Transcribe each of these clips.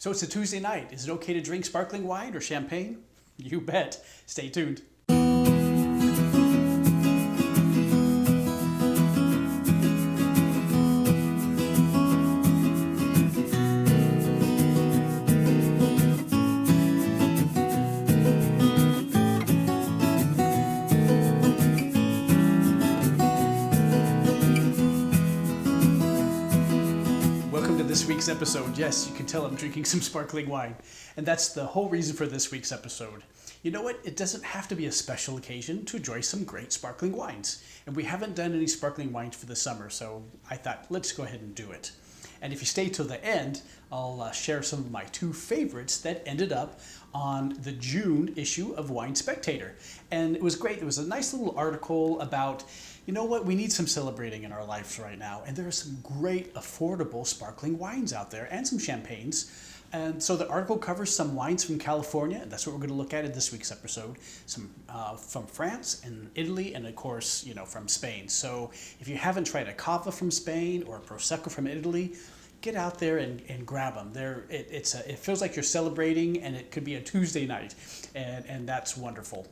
So it's a Tuesday night. Is it okay to drink sparkling wine or champagne? You bet. Stay tuned. Welcome to this week's episode. Yes, you can tell I'm drinking some sparkling wine. And that's the whole reason for this week's episode. You know what? It doesn't have to be a special occasion to enjoy some great sparkling wines. And we haven't done any sparkling wines for the summer, so I thought, let's go ahead and do it. And if you stay till the end, I'll share some of my two favorites that ended up on the June issue of Wine Spectator. And it was great. There was a nice little article about, you know what, we need some celebrating in our lives right now. And there are some great affordable sparkling wines out there and some champagnes. And so the article covers some wines from California, and that's what we're going to look at in this week's episode. Some from France and Italy, and of course, from Spain. So if you haven't tried a cava from Spain or a prosecco from Italy, get out there and grab them. It feels like you're celebrating, and it could be a Tuesday night, and that's wonderful.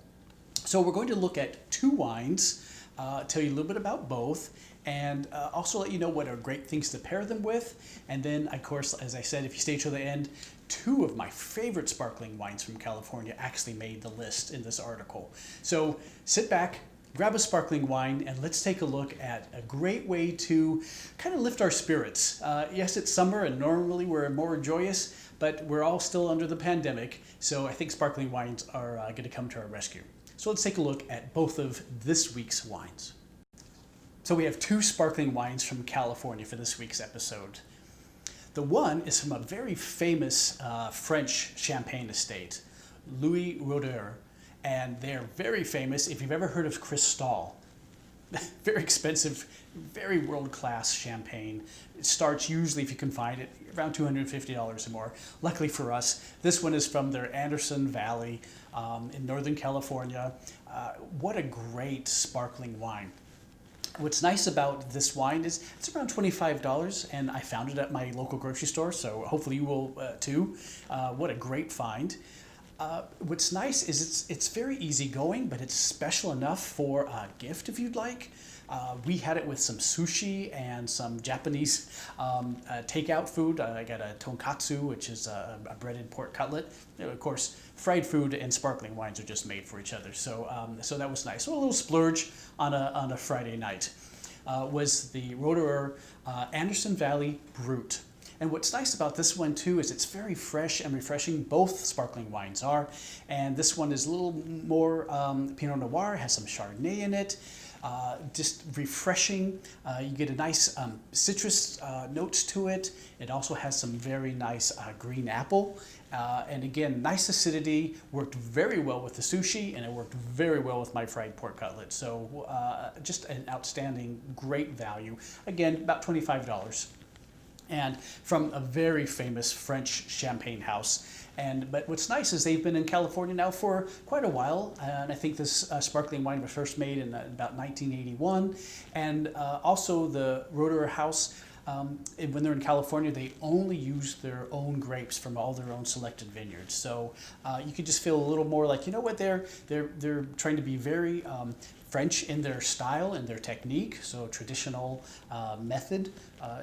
So we're going to look at two wines, tell you a little bit about both, and also let you know what are great things to pair them with. And then, of course, as I said, if you stay till the end, two of my favorite sparkling wines from California actually made the list in this article. So sit back, grab a sparkling wine, and let's take a look at a great way to kind of lift our spirits. Yes, it's summer, and normally we're more joyous, but we're all still under the pandemic, so I think sparkling wines are going to come to our rescue. So let's take a look at both of this week's wines. So we have two sparkling wines from California for this week's episode. The one is from a very famous French champagne estate, Louis Roederer, and they're very famous if you've ever heard of Cristal. Very expensive, very world-class champagne. It starts usually, if you can find it, around $250 or more. Luckily for us, this one is from their Anderson Valley in Northern California. What a great sparkling wine. What's nice about this wine is it's around $25, and I found it at my local grocery store, so hopefully you will too. What a great find. What's nice is it's very easygoing, but it's special enough for a gift if you'd like. We had it with some sushi and some Japanese takeout food. I got a tonkatsu, which is a breaded pork cutlet. Of course, fried food and sparkling wines are just made for each other. So that was nice. So a little splurge on a Friday night was the Roederer Anderson Valley Brut. And what's nice about this one too is it's very fresh and refreshing. Both sparkling wines are. And this one is a little more Pinot Noir, has some Chardonnay in it. Just refreshing. You get a nice citrus notes to it. It also has some very nice green apple. And again, nice acidity, worked very well with the sushi, and it worked very well with my fried pork cutlet. So just an outstanding, great value. Again, about $25. And from a very famous French champagne house. But what's nice is they've been in California now for quite a while, and I think this sparkling wine was first made in about 1981. And also the Roederer house, when they're in California, they only use their own grapes from all their own selected vineyards. So you could just feel a little more like, you know what, they're trying to be very French in their style and their technique. So traditional method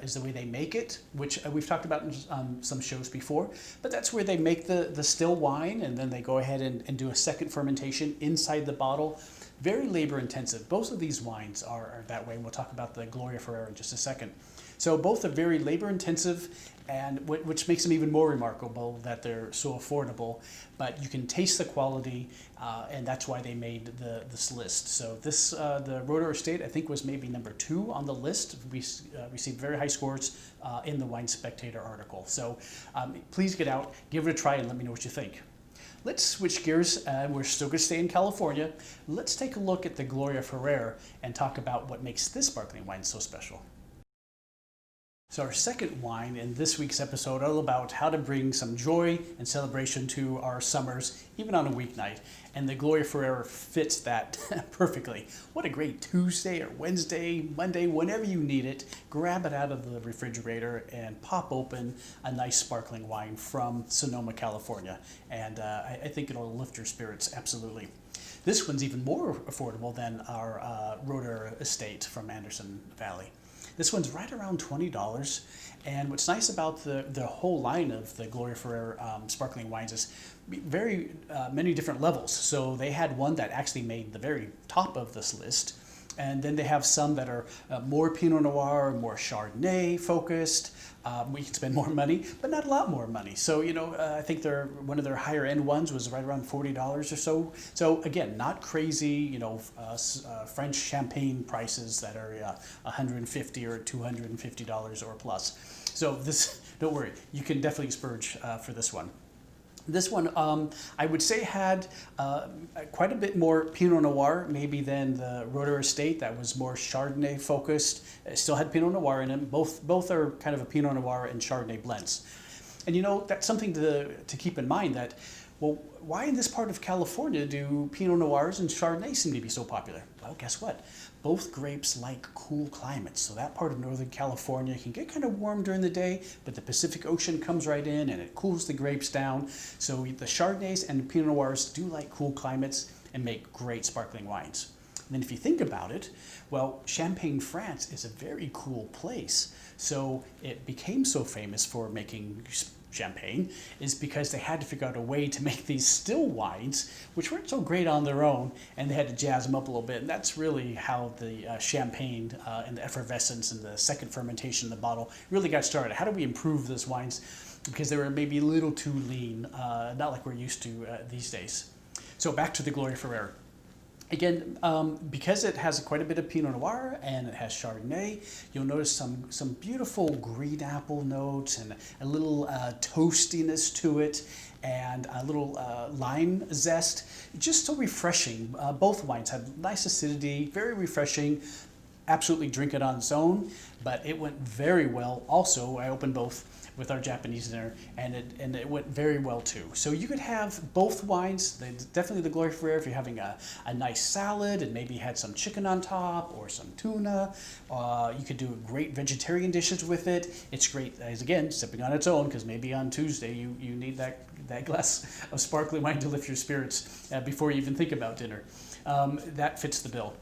is the way they make it, which we've talked about in some shows before. But that's where they make the still wine, and then they go ahead and do a second fermentation inside the bottle. Very labor intensive. Both of these wines are that way. We'll talk about the Gloria Ferrer in just a second. So both are very labor intensive, and which makes them even more remarkable that they're so affordable. But you can taste the quality, and that's why they made this list. So this the Roederer estate, I think, was maybe number 2 on the list. We received very high scores in the Wine Spectator article. So please get out, give it a try, and let me know what you think. Let's switch gears. We're still going to stay in California. Let's take a look at the Gloria Ferrer and talk about what makes this sparkling wine so special. So our second wine in this week's episode all about how to bring some joy and celebration to our summers, even on a weeknight. And the Gloria Ferrer fits that perfectly. What a great Tuesday or Wednesday, Monday, whenever you need it, grab it out of the refrigerator and pop open a nice sparkling wine from Sonoma, California. And I think it'll lift your spirits, absolutely. This one's even more affordable than our Roederer estate from Anderson Valley. This one's right around $20, and what's nice about the whole line of the Gloria Ferrer sparkling wines is very many different levels. So they had one that actually made the very top of this list, and then they have some that are more Pinot Noir, more Chardonnay focused. We can spend more money, but not a lot more money. So, I think one of their higher end ones was right around $40 or so. So again, not crazy, French champagne prices that are $150 or $250 or plus. So don't worry, you can definitely spurge for this one. This one, I would say, had quite a bit more Pinot Noir maybe than the Roederer estate that was more Chardonnay focused. It still had Pinot Noir in them. Both are kind of a Pinot Noir and Chardonnay blends. And that's something to keep in mind that, well, why in this part of California do Pinot Noirs and Chardonnay seem to be so popular? Well, guess what? Both grapes like cool climates. So that part of Northern California can get kind of warm during the day, but the Pacific Ocean comes right in and it cools the grapes down. So the Chardonnays and the Pinot Noirs do like cool climates and make great sparkling wines. And then if you think about it, well, Champagne, France is a very cool place. So it became so famous for making champagne is because they had to figure out a way to make these still wines, which weren't so great on their own, and they had to jazz them up a little bit. And that's really how the champagne and the effervescence and the second fermentation in the bottle really got started. How do we improve those wines? Because they were maybe a little too lean, not like we're used to these days. So back to the Gloria Ferrer. Again, because it has quite a bit of Pinot Noir and it has Chardonnay, you'll notice some beautiful green apple notes and a little toastiness to it and a little lime zest. Just so refreshing. Both wines have nice acidity, very refreshing. Absolutely drink it on its own, but it went very well. Also, I opened both with our Japanese dinner, and it went very well too. So you could have both wines. Definitely the Gloria Ferrer if you're having a nice salad and maybe had some chicken on top or some tuna. You could do great vegetarian dishes with it. It's great as, again, sipping on its own, because maybe on Tuesday you need that glass of sparkling wine to lift your spirits before you even think about dinner. That fits the bill.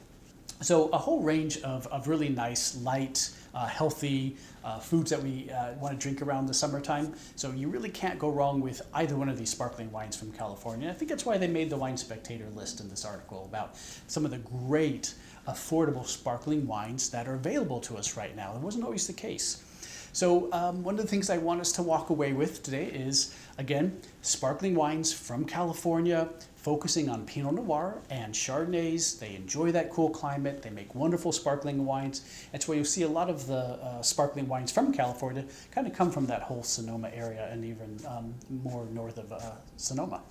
So a whole range of really nice, light, healthy foods that we want to drink around the summertime. So you really can't go wrong with either one of these sparkling wines from California. I think that's why they made the Wine Spectator list in this article about some of the great, affordable sparkling wines that are available to us right now. It wasn't always the case. So one of the things I want us to walk away with today is, again, sparkling wines from California, focusing on Pinot Noir and Chardonnays. They enjoy that cool climate. They make wonderful sparkling wines. That's why you'll see a lot of the sparkling wines from California kind of come from that whole Sonoma area and even more north of Sonoma.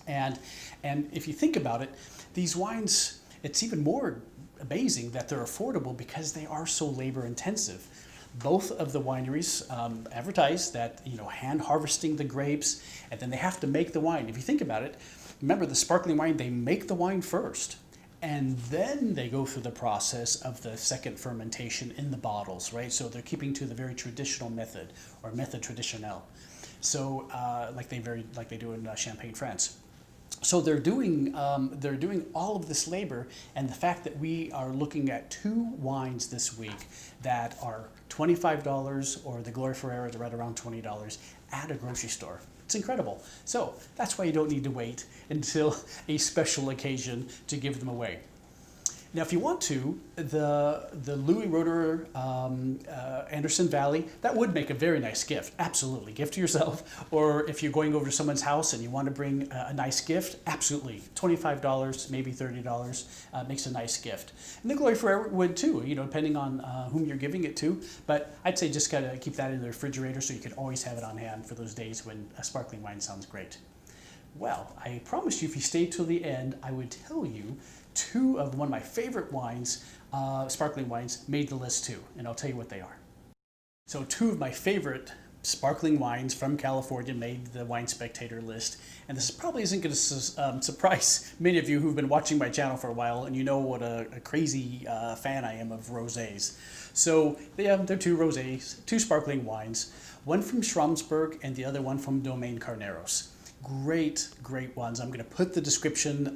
And if you think about it, these wines, it's even more amazing that they're affordable because they are so labor intensive. Both of the wineries advertise that, hand harvesting the grapes, and then they have to make the wine. If you think about it, remember the sparkling wine, they make the wine first, and then they go through the process of the second fermentation in the bottles, right? So they're keeping to the very traditional method, or method traditionnel. So like they do in Champagne, France. So they're doing all of this labor, and the fact that we are looking at two wines this week that are $25, or the Gloria Ferrer is right around $20 at a grocery store. It's incredible. So that's why you don't need to wait until a special occasion to give them away. Now, if you want to, the Louis Roederer Anderson Valley, that would make a very nice gift. Absolutely. Gift to yourself. Or if you're going over to someone's house and you want to bring a nice gift, absolutely. $25, maybe $30 makes a nice gift. And the Gloria Ferrer would too, depending on whom you're giving it to. But I'd say just gotta keep that in the refrigerator so you can always have it on hand for those days when a sparkling wine sounds great. Well, I promised you if you stayed till the end, I would tell you two of one of my favorite wines, sparkling wines, made the list too, and I'll tell you what they are. So two of my favorite sparkling wines from California made the Wine Spectator list. And this probably isn't going to surprise many of you who've been watching my channel for a while, and you know what a crazy fan I am of rosés. So they're two rosés, two sparkling wines, one from Schramsberg and the other one from Domaine Carneros. Great ones. I'm going to put the description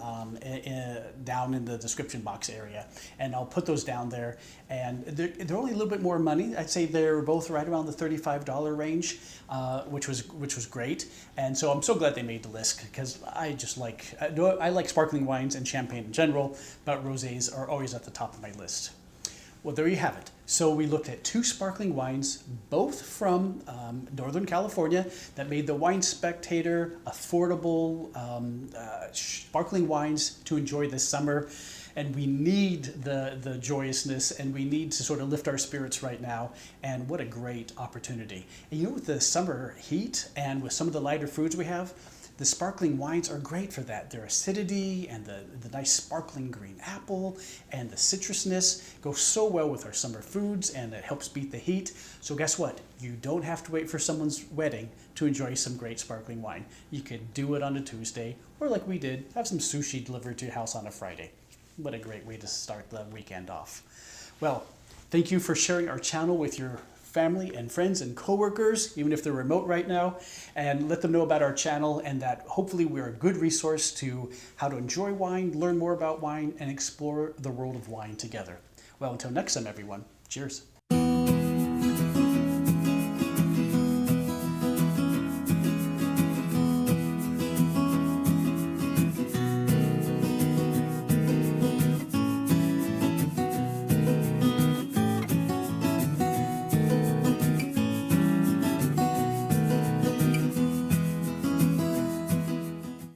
down in the description box area, and I'll put those down there. And they're only a little bit more money. I'd say they're both right around the $35 range, which was great. And so I'm so glad they made the list, because I like sparkling wines and champagne in general, but rosés are always at the top of my list. Well, there you have it. So we looked at two sparkling wines, both from Northern California, that made the Wine Spectator affordable sparkling wines to enjoy this summer. And we need the joyousness, and we need to sort of lift our spirits right now. And what a great opportunity. And you know, with the summer heat and with some of the lighter foods we have, the sparkling wines are great for that. Their acidity and the nice sparkling green apple and the citrusness go so well with our summer foods, and it helps beat the heat. So guess what? You don't have to wait for someone's wedding to enjoy some great sparkling wine. You could do it on a Tuesday, or like we did, have some sushi delivered to your house on a Friday. What a great way to start the weekend off. Well, thank you for sharing our channel with your family and friends and coworkers, even if they're remote right now, and let them know about our channel, and that hopefully we're a good resource to how to enjoy wine, learn more about wine, and explore the world of wine together. Well, until next time, everyone, cheers.